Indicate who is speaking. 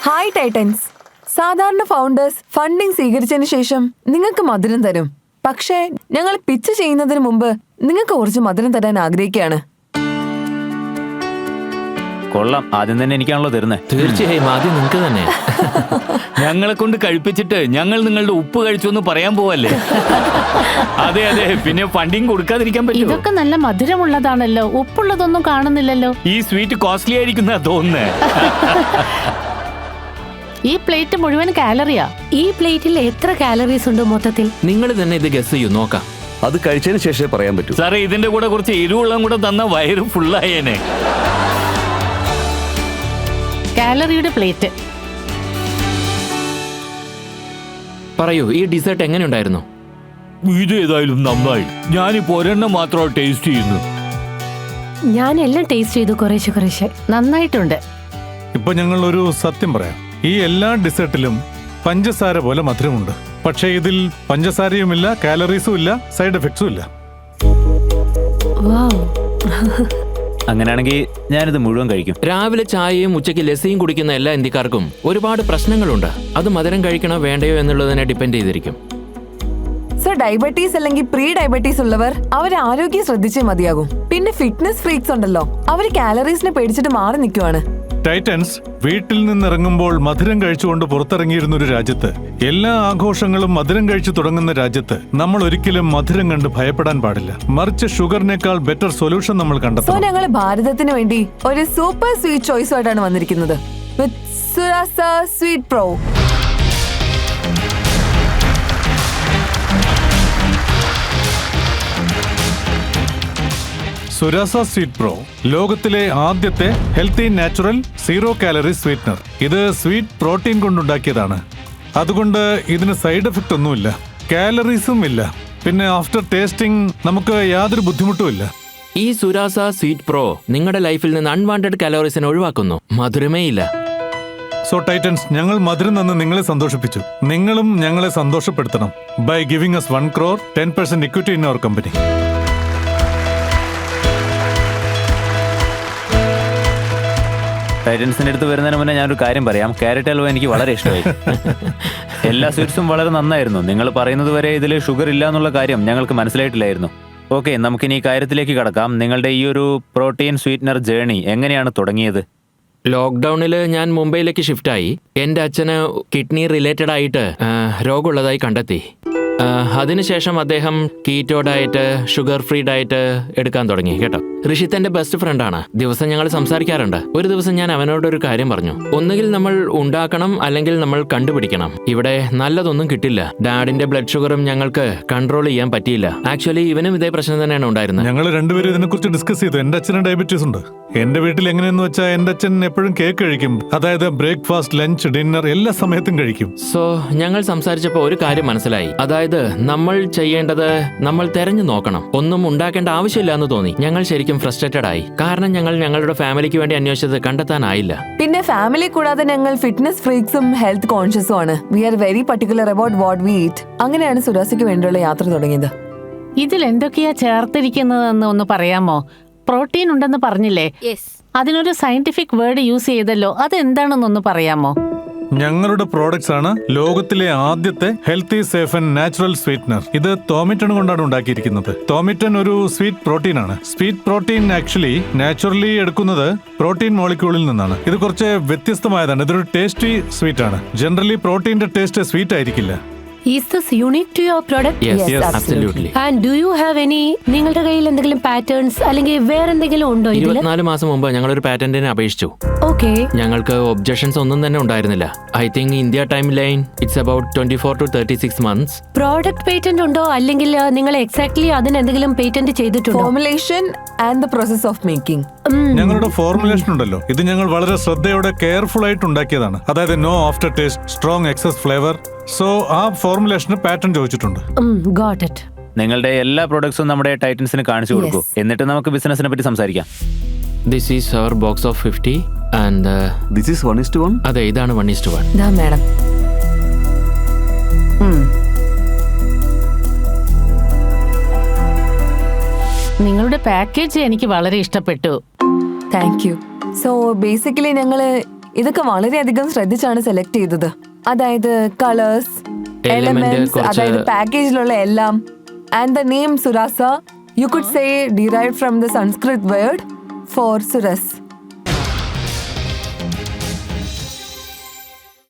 Speaker 1: Hi Titans. സാധാരണ founders funding സ്വീകരിച്ചതിന് ശേഷം നിങ്ങൾക്ക് മധുരം തരും. പക്ഷേ ഞങ്ങൾ പിച്ച് ചെയ്യുന്നതിന് മുമ്പ് നിങ്ങൾക്ക് കുറച്ച് മധുരം തരാൻ ആഗ്രഹിക്കുകയാണ്.
Speaker 2: കൊള്ളാം, ആദ്യം തന്നെ എനിക്കാണല്ലോ തരുന്നത്.
Speaker 3: തീർച്ചയായും ആദ്യം നിങ്ങൾക്ക് തന്നെ.
Speaker 2: ഞങ്ങളെ കൊണ്ട് കഴിപ്പിച്ചിട്ട് ഞങ്ങൾ നിങ്ങളുടെ ഉപ്പ് കഴിച്ചു എന്ന് പറയാൻ പോവല്ലേ? അതെ അതെ, പിന്നെ ഫണ്ടിങ് കൊടുക്കാതിരിക്കാൻ പറ്റുമോ?
Speaker 4: ഇതൊക്കെ നല്ല മധുരമുള്ളതാണല്ലോ, ഉപ്പുള്ളതൊന്നും കാണുന്നില്ലല്ലോ.
Speaker 2: ഈ സ്വീറ്റ് കോസ്റ്റ്ലി ആയിരിക്കുന്ന തോന്നുന്നേ.
Speaker 4: ഈ പ്ലേറ്റ് മുഴുവൻ കാലറിയാ.
Speaker 5: ഈ പ്ലേറ്റിൽ എത്ര കാലറീസ് ഉണ്ട് മൊത്തത്തിൽ?
Speaker 3: നിങ്ങൾ തന്നെ ഇത് ഗസ് ചെയ്യൂ, നോക്കാം.
Speaker 6: അത് കഴിച്ചതിന് ശേഷമേ പറയാൻ പറ്റൂ.
Speaker 2: സാറേ, ഇതിന്റെ കൂടെ കുറച്ച് എരിവുള്ളം കൂടെ തന്ന വയറ് ഫുള്ളായേനെ.
Speaker 4: കാലറിയുടെ പ്ലേറ്റ്.
Speaker 3: പറയൂ, ഈ ഡിസേർട്ട് എങ്ങനെയുണ്ടായിരുന്നു?
Speaker 2: ഇത് ഏതായാലും നന്നായി. ഞാനിപ്പോ ഒരെണ്ണം മാത്രം ടേസ്റ്റ് ചെയ്യുന്നു.
Speaker 5: ഞാൻ എല്ലാം ടേസ്റ്റ് ചെയ്തു, കുറേശ്ശെ.
Speaker 4: നന്നായിട്ടുണ്ട്.
Speaker 7: ഇപ്പൊ ഞങ്ങൾ ഒരു സത്യം പറയാം. ഈ എല്ലാ ഡിസേർട്ടിലും പഞ്ചസാര പോലെ മധുരമുണ്ട്. പക്ഷേ ഇതിൽ പഞ്ചസാരയുമില്ല, കാലറീസും ഇല്ല, സൈഡ് എഫക്ട്സും ഇല്ല.
Speaker 5: വാവ്.
Speaker 2: അങ്ങനെയാണെങ്കിൽ ഞാനിത് മുഴുവൻ കഴിക്കും.
Speaker 3: രാവിലെ ചായയും ഉച്ചയ്ക്ക് ലസ്സിയും കുടിക്കുന്ന എല്ലാ ഇന്ത്യക്കാർക്കും ഒരുപാട് പ്രശ്നങ്ങളുണ്ട്. അത് മധുരം കഴിക്കണോ വേണ്ടയോ എന്നുള്ളതിനെ ഡിപ്പെൻഡ് ചെയ്തിരിക്കും.
Speaker 1: സോ ഡയബറ്റീസ് അല്ലെങ്കിൽ പ്രീ ഡയബറ്റീസ് ഉള്ളവർ അവരെ ആരോഗ്യം ശ്രദ്ധിച്ചേ മതിയാകും. പിന്നെ ഫിറ്റ്നസ് ഫ്രീക്സ് ഉണ്ടല്ലോ, അവർ കാലറീസിനെ പേടിച്ചിട്ട് മാറി നിൽക്കുവാണ്.
Speaker 7: ടൈറ്റൻസ് വീട്ടിൽ നിന്നിറങ്ങുമ്പോൾ മധുരം കഴിച്ചുകൊണ്ട് പുറത്തിറങ്ങിയിരുന്ന ഒരു രാജ്യത്ത്, എല്ലാ ആഘോഷങ്ങളും മധുരം കഴിച്ചു തുടങ്ങുന്ന രാജ്യത്ത് നമ്മൾ ഒരിക്കലും മധുരം കണ്ട് ഭയപ്പെടാൻ പാടില്ല. മറിച്ച് ഷുഗറിനേക്കാൾ ബെറ്റർ സൊല്യൂഷൻ നമ്മൾ
Speaker 1: സോ
Speaker 7: കണ്ടെത്തണം.
Speaker 1: ഞങ്ങൾ ഭാരതത്തിന് വേണ്ടി ഒരു സൂപ്പർ സ്വീറ്റ് ചോയ്സുമായിട്ടാണ് വന്നിരിക്കുന്നത്. വിത്ത് സുരാസ സ്വീറ്റ് പ്രോ.
Speaker 7: സുരാസ സ്വീറ്റ് പ്രോ ലോകത്തിലെ ആദ്യത്തെ healthy natural zero calorie sweetener. ഇത് സ്വീറ്റ് പ്രോട്ടീൻ കൊണ്ടുണ്ടാക്കിയതാണ്. അതുകൊണ്ട് ഇതിന് സൈഡ് എഫക്റ്റ് ഒന്നുമില്ല, കാലറീസും ഇല്ല. പിന്നെ ആഫ്റ്റർ ടേസ്റ്റിംഗ് നമുക്ക് യാതൊരു ബുദ്ധിമുട്ടും ഇല്ല.
Speaker 3: ഈ സുരാസ സ്വീറ്റ് പ്രോ നിങ്ങളുടെ ലൈഫിൽ നിന്ന് അൺവാണ്ടഡ് കലോറീസിനെ ഒഴിവാക്കുന്നു. മധുരമേ ഇല്ല.
Speaker 7: സോ ടൈറ്റൻസ്, ഞങ്ങൾ മധുരം തന്ന് നിങ്ങളെ സന്തോഷിപ്പിച്ചു. നിങ്ങളും ഞങ്ങളെ സന്തോഷപ്പെടുത്തണം by giving us 1 crore 10% equity in our company.
Speaker 2: ടൈറ്റൻസിന്റെ അടുത്ത് വരുന്നതിന് മുന്നേ ഞാനൊരു കാര്യം പറയാം. ക്യാരറ്റ് ഹൽവ എനിക്ക് വളരെ ഇഷ്ടമായി. എല്ലാ സ്വീറ്റ്സും വളരെ നന്നായിരുന്നു. നിങ്ങൾ പറയുന്നത് വരെ ഇതിൽ ഷുഗർ ഇല്ല എന്നുള്ള കാര്യം ഞങ്ങൾക്ക് മനസ്സിലായിട്ടില്ലായിരുന്നു. ഓക്കെ, നമുക്കിനി ഈ കാര്യത്തിലേക്ക് കടക്കാം. നിങ്ങളുടെ ഈ ഒരു പ്രോട്ടീൻ സ്വീറ്റ്നർ ജേർണി എങ്ങനെയാണ് തുടങ്ങിയത്?
Speaker 3: ലോക്ക്ഡൌണിൽ ഞാൻ മുംബൈയിലേക്ക് ഷിഫ്റ്റായി. എൻ്റെ അച്ഛന് കിഡ്നി റിലേറ്റഡ് ആയിട്ട് രോഗമുള്ളതായി കണ്ടെത്തി. അതിനുശേഷം അദ്ദേഹം keto diet, sugar free diet എടുക്കാൻ തുടങ്ങി. കേട്ടോ, ഋഷിത്ത് എൻ്റെ ബെസ്റ്റ് ഫ്രണ്ടാണ്. ദിവസം ഞങ്ങൾ സംസാരിക്കാറുണ്ട്. ഒരു ദിവസം ഞാൻ അവനോടൊരു കാര്യം പറഞ്ഞു. ഒന്നുകിൽ നമ്മൾ ഉണ്ടാക്കണം, അല്ലെങ്കിൽ നമ്മൾ കണ്ടുപിടിക്കണം. ഇവിടെ നല്ലതൊന്നും കിട്ടില്ല. ഡാഡിന്റെ ബ്ലഡ് ഷുഗറും ഞങ്ങൾക്ക് കൺട്രോൾ ചെയ്യാൻ പറ്റിയില്ല. ആക്ച്വലി ഇവനും ഇതേ പ്രശ്നം തന്നെയാണ് ഉണ്ടായിരുന്നത്.
Speaker 7: ഞങ്ങൾ രണ്ടുപേരും ഇതിനെക്കുറിച്ച് ഡിസ്കസ് ചെയ്തു. എന്റെ അച്ഛന് ഡയബറ്റീസ് ഉണ്ട്. എന്റെ വീട്ടിൽ എങ്ങനെയെന്ന് വെച്ചാൽ എന്റെ അച്ഛൻ എപ്പോഴും കേക്ക് കഴിക്കും. അതായത് ബ്രേക്ക്ഫാസ്റ്റ്, ലഞ്ച്, ഡിന്നർ എല്ലാ സമയത്തും കഴിക്കും.
Speaker 3: സോ ഞങ്ങൾ സംസാരിച്ചപ്പോൾ ഒരു കാര്യം മനസ്സിലായി. അതായത് നമ്മൾ ചെയ്യേണ്ടത് നമ്മൾ തെരഞ്ഞു നോക്കണം. ഒന്നും ഉണ്ടാക്കേണ്ട ആവശ്യമില്ല എന്ന് തോന്നി. ഞങ്ങൾ ശരിക്കും ഫ്രസ്ട്രേറ്റഡ് ആയി. കാരണം ഞങ്ങൾ ഞങ്ങളുടെ ഫാമിലിക്ക് വേണ്ടി അന്വേഷിച്ചത് കണ്ടെത്താനായില്ല.
Speaker 1: പിന്നെ ഫാമിലി കൂടാതെ ഞങ്ങൾ ഫിറ്റ്നസ് ഫ്രീക്സും ഹെൽത്ത് കോൺഷ്യസും ആണ്. We are very particular about what we eat. അങ്ങനെയാണ് സുരാസയ്ക്ക് വേണ്ടിയുള്ള യാത്ര തുടങ്ങിയത്.
Speaker 4: ഇതിൽ എന്തൊക്കെയാ ചേർത്തിരിക്കുന്നതെന്ന് ഒന്ന് പറയാമോ? പ്രോട്ടീൻ ഉണ്ടെന്ന് പറഞ്ഞില്ലേ? അതിനൊരു സയന്റിഫിക് വേർഡ് യൂസ് ചെയ്തല്ലോ, അതെന്താണെന്നൊന്ന് പറയാമോ?
Speaker 7: ഞങ്ങളുടെ പ്രോഡക്ട്സ് ആണ് ലോകത്തിലെ ആദ്യത്തെ healthy, safe and natural sweetener. ഇത് തോമിറ്റൺ കൊണ്ടാണ് ഉണ്ടാക്കിയിരിക്കുന്നത്. തോമിറ്റൺ ഒരു സ്വീറ്റ് പ്രോട്ടീൻ ആണ്. സ്വീറ്റ് പ്രോട്ടീൻ ആക്ച്വലി നാച്ചുറലി എടുക്കുന്നത് പ്രോട്ടീൻ മോളിക്യൂളിൽ നിന്നാണ്. ഇത് കുറച്ച് വ്യത്യസ്തമായതാണ്. ഇതൊരു ടേസ്റ്റി സ്വീറ്റ് ആണ്. ജനറലി പ്രോട്ടീന്റെ ടേസ്റ്റ് സ്വീറ്റ് ആയിരിക്കില്ല.
Speaker 5: Is this unique to your product?
Speaker 3: Yes, absolutely.
Speaker 5: And do you have any, നിങ്ങളുടെ കയ്യിൽ എന്തെങ്കിലും പാറ്റേൺസ് അല്ലെങ്കിൽ വേറെ എന്തെങ്കിലും ഉണ്ടോ ഇതിൽ?
Speaker 3: 24 മാസം മുമ്പ് ഞങ്ങളൊരു പാറ്റന്റിന് അപേക്ഷിച്ചു.
Speaker 5: ഓക്കെ.
Speaker 3: ഞങ്ങൾക്ക് ഒബ്ജക്ഷൻസ് ഒന്നും തന്നെ ഉണ്ടായിരുന്നില്ല. I think India time line it's about 24 to 36 months.
Speaker 5: Product patent ഉണ്ടോ അല്ലെങ്കിൽ നിങ്ങൾ എക്സാക്ട്ലി അതിന് എന്തെങ്കിലും പേറ്റന്റ് ചെയ്തിട്ടുണ്ടോ?
Speaker 1: Formulation and the process of making.
Speaker 7: ഞങ്ങളുടെ ഫോർമുലേഷൻ ഉണ്ടല്ലോ, ഇത് ഞങ്ങൾ വളരെ ശ്രദ്ധയോടെ കെയർഫുൾ ആയിട്ട് ഉണ്ടാക്കിയതാണ്. അതായത് no after taste, strong excess flavour. So ആ ഫോർമുലേഷന് പാറ്റന്റ് ചോദിച്ചിട്ടുണ്ട്.
Speaker 5: Got it.
Speaker 2: നിങ്ങളുടെ എല്ലാ പ്രോഡക്ട്സും നമ്മുടെ ടൈറ്റൻസിന് കാണിച്ചു കൊടുക്കൂ. എന്നിട്ട് നമുക്ക് ബിസിനസിനെ പറ്റി സംസാരിക്കാം.
Speaker 3: This is our box of 50 and
Speaker 6: This is 1:1.
Speaker 3: അതെ, ഇതാണ് 1:1.
Speaker 1: ദാ മാഡം.
Speaker 4: നിങ്ങളുടെ പാക്കേജ് എനിക്ക് വളരെ ഇഷ്ടപ്പെട്ടു.
Speaker 1: Thank you. സോ ബേസിക്കലി ഞങ്ങള് ഇതൊക്കെ വളരെയധികം ശ്രദ്ധിച്ചാണ് സെലക്ട് ചെയ്തത്. അതായത് കളേഴ്സ്, എലമെന്റ്സ്,
Speaker 3: കുറച്ച്
Speaker 1: അതായത് പാക്കേജിലുള്ള എല്ലാം. And the name Surasa you could say derived from the Sanskrit word for സുരസ്.